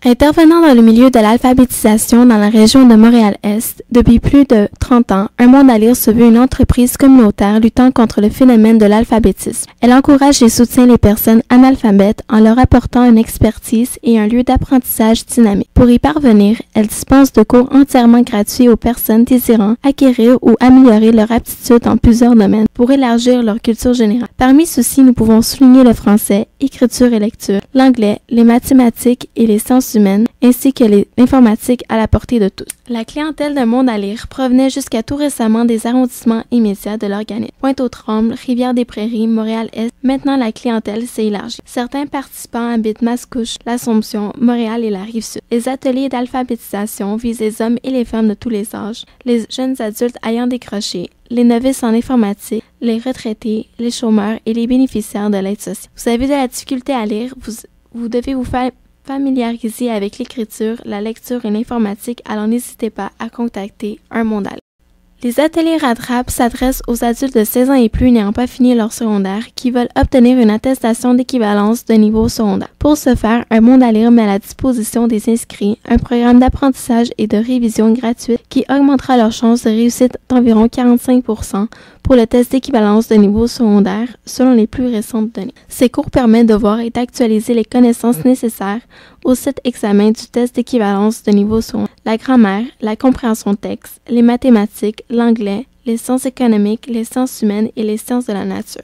Intervenant dans le milieu de l'alphabétisation dans la région de Montréal-Est, depuis plus de 30 ans, Un Monde à lire se veut une entreprise communautaire luttant contre le phénomène de l'alphabétisme. Elle encourage et soutient les personnes analphabètes en leur apportant une expertise et un lieu d'apprentissage dynamique. Pour y parvenir, elle dispense de cours entièrement gratuits aux personnes désirant acquérir ou améliorer leur aptitude dans plusieurs domaines pour élargir leur culture générale. Parmi ceux-ci, nous pouvons souligner le français, écriture et lecture, l'anglais, les mathématiques et les sciences humaines, ainsi que l'informatique à la portée de tous. La clientèle d'Un Monde à lire provenait jusqu'à tout récemment des arrondissements immédiats de l'organisme. Pointe-aux-Trembles, Rivière-des-Prairies, Montréal-Est. Maintenant, la clientèle s'est élargie. Certains participants habitent Mascouche, l'Assomption, Montréal et la Rive-Sud. Les ateliers d'alphabétisation visent les hommes et les femmes de tous les âges, les jeunes adultes ayant décroché, les novices en informatique, les retraités, les chômeurs et les bénéficiaires de l'aide sociale. Vous avez de la difficulté à lire, vous devez vous familiariser avec l'écriture, la lecture et l'informatique, alors n'hésitez pas à contacter Un Monde à lire. Les ateliers Rattrape s'adressent aux adultes de 16 ans et plus n'ayant pas fini leur secondaire qui veulent obtenir une attestation d'équivalence de niveau secondaire. Pour ce faire, Un Monde à lire met à la disposition des inscrits un programme d'apprentissage et de révision gratuite qui augmentera leurs chances de réussite d'environ 45% pour le test d'équivalence de niveau secondaire selon les plus récentes données. Ces cours permettent de voir et d'actualiser les connaissances nécessaires au site examen du test d'équivalence de niveau secondaire, la grammaire, la compréhension de texte, les mathématiques, l'anglais, les sciences économiques, les sciences humaines et les sciences de la nature.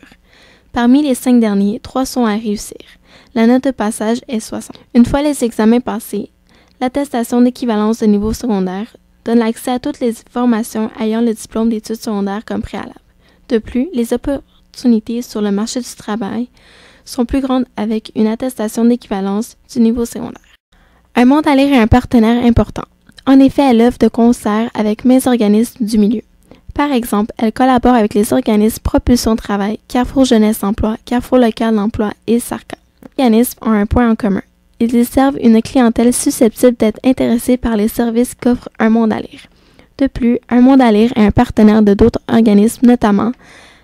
Parmi les 5 derniers, 3 sont à réussir. La note de passage est 60. Une fois les examens passés, l'attestation d'équivalence de niveau secondaire donne l'accès à toutes les formations ayant le diplôme d'études secondaires comme préalable. De plus, les opportunités sur le marché du travail sont plus grandes avec une attestation d'équivalence du niveau secondaire. Un Monde à lire est un partenaire important. En effet, elle œuvre de concert avec mes organismes du milieu. Par exemple, elle collabore avec les organismes Propulsion Travail, Carrefour Jeunesse Emploi, Carrefour Local d'Emploi et SARCA. Les organismes ont un point en commun. Ils desservent une clientèle susceptible d'être intéressée par les services qu'offre Un Monde à lire. De plus, Un Monde à lire est un partenaire de d'autres organismes, notamment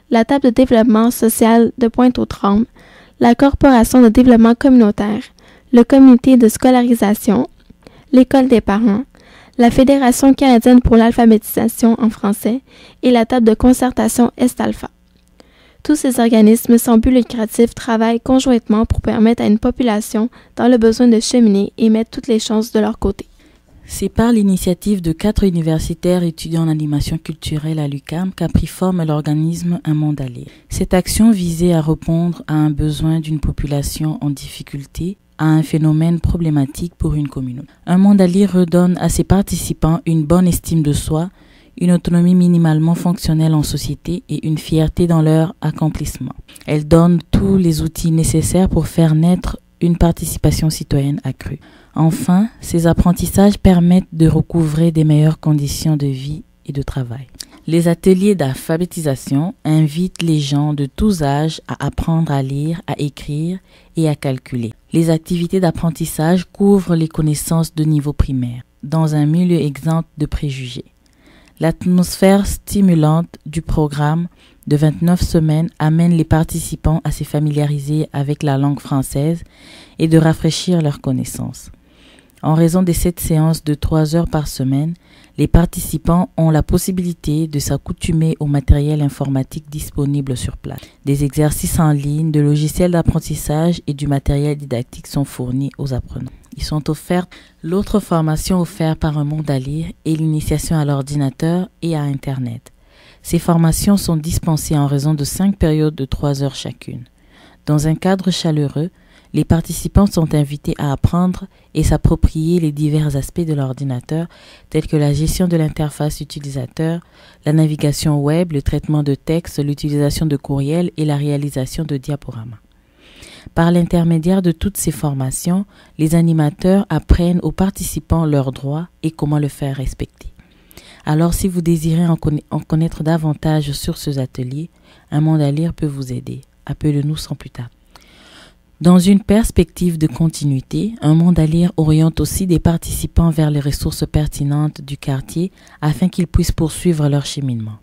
la Table de développement social de Pointe-aux-Trembles, la Corporation de développement communautaire, le Comité de scolarisation, l'École des parents, la Fédération canadienne pour l'alphabétisation en français et la Table de concertation Est-Alpha. Tous ces organismes sans but lucratif travaillent conjointement pour permettre à une population dans le besoin de cheminer et mettre toutes les chances de leur côté. C'est par l'initiative de 4 universitaires étudiants en animation culturelle à l'UQAM qu'a pris forme l'organisme Un Monde à lire. Cette action visait à répondre à un besoin d'une population en difficulté, à un phénomène problématique pour une communauté. Un Monde à lire redonne à ses participants une bonne estime de soi, une autonomie minimalement fonctionnelle en société et une fierté dans leur accomplissement. Elle donne tous les outils nécessaires pour faire naître une participation citoyenne accrue. Enfin, ces apprentissages permettent de recouvrer des meilleures conditions de vie et de travail. Les ateliers d'alphabétisation invitent les gens de tous âges à apprendre à lire, à écrire et à calculer. Les activités d'apprentissage couvrent les connaissances de niveau primaire, dans un milieu exempt de préjugés. L'atmosphère stimulante du programme de 29 semaines amène les participants à se familiariser avec la langue française et de rafraîchir leurs connaissances. En raison de cette séance de 3 heures par semaine, les participants ont la possibilité de s'accoutumer au matériel informatique disponible sur place. Des exercices en ligne, de logiciels d'apprentissage et du matériel didactique sont fournis aux apprenants. Ils sont offerts. L'autre formation offerte par Un Monde à lire est l'initiation à l'ordinateur et à Internet. Ces formations sont dispensées en raison de 5 périodes de 3 heures chacune. Dans un cadre chaleureux, les participants sont invités à apprendre et s'approprier les divers aspects de l'ordinateur, tels que la gestion de l'interface utilisateur, la navigation web, le traitement de texte, l'utilisation de courriels et la réalisation de diaporamas. Par l'intermédiaire de toutes ces formations, les animateurs apprennent aux participants leurs droits et comment le faire respecter. Alors, si vous désirez en connaître davantage sur ces ateliers, Un Monde à lire peut vous aider. Appelez-nous sans plus tard. Dans une perspective de continuité, Un Monde à lire oriente aussi des participants vers les ressources pertinentes du quartier afin qu'ils puissent poursuivre leur cheminement.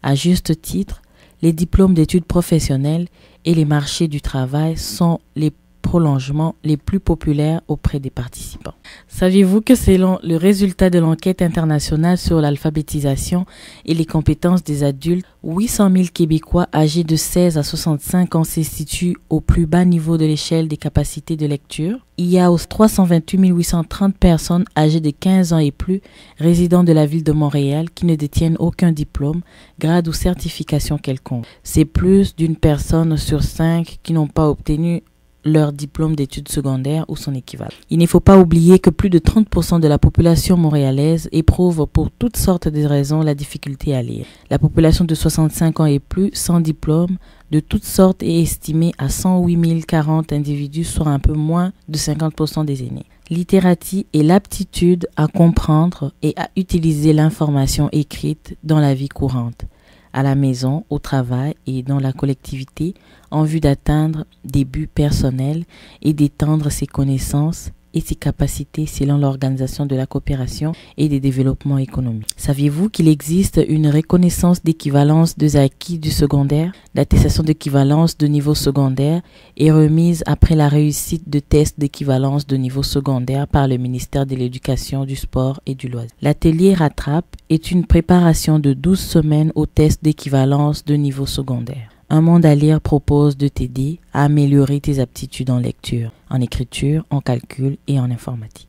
À juste titre, les diplômes d'études professionnelles et les marchés du travail sont les prolongement les plus populaires auprès des participants. Saviez-vous que selon le résultat de l'enquête internationale sur l'alphabétisation et les compétences des adultes, 800 000 Québécois âgés de 16 à 65 ans se situent au plus bas niveau de l'échelle des capacités de lecture? Il y a 328 830 personnes âgées de 15 ans et plus résidant de la ville de Montréal qui ne détiennent aucun diplôme, grade ou certification quelconque. C'est plus d'une personne sur 5 qui n'ont pas obtenu leur diplôme d'études secondaires ou son équivalent. Il ne faut pas oublier que plus de 30% de la population montréalaise éprouve pour toutes sortes de raisons la difficulté à lire. La population de 65 ans et plus sans diplôme de toutes sortes est estimée à 108 040 individus, soit un peu moins de 50% des aînés. Littératie est l'aptitude à comprendre et à utiliser l'information écrite dans la vie courante, à la maison, au travail et dans la collectivité, en vue d'atteindre des buts personnels et d'étendre ses connaissances et ses capacités selon l'Organisation de la coopération et des développements économiques. Saviez-vous qu'il existe une reconnaissance d'équivalence des acquis du secondaire? L'attestation d'équivalence de niveau secondaire est remise après la réussite de tests d'équivalence de niveau secondaire par le ministère de l'Éducation, du Sport et du Loisir. L'atelier Rattrape est une préparation de 12 semaines au test d'équivalence de niveau secondaire. Un monde à lire propose de t'aider à améliorer tes aptitudes en lecture, en écriture, en calcul et en informatique.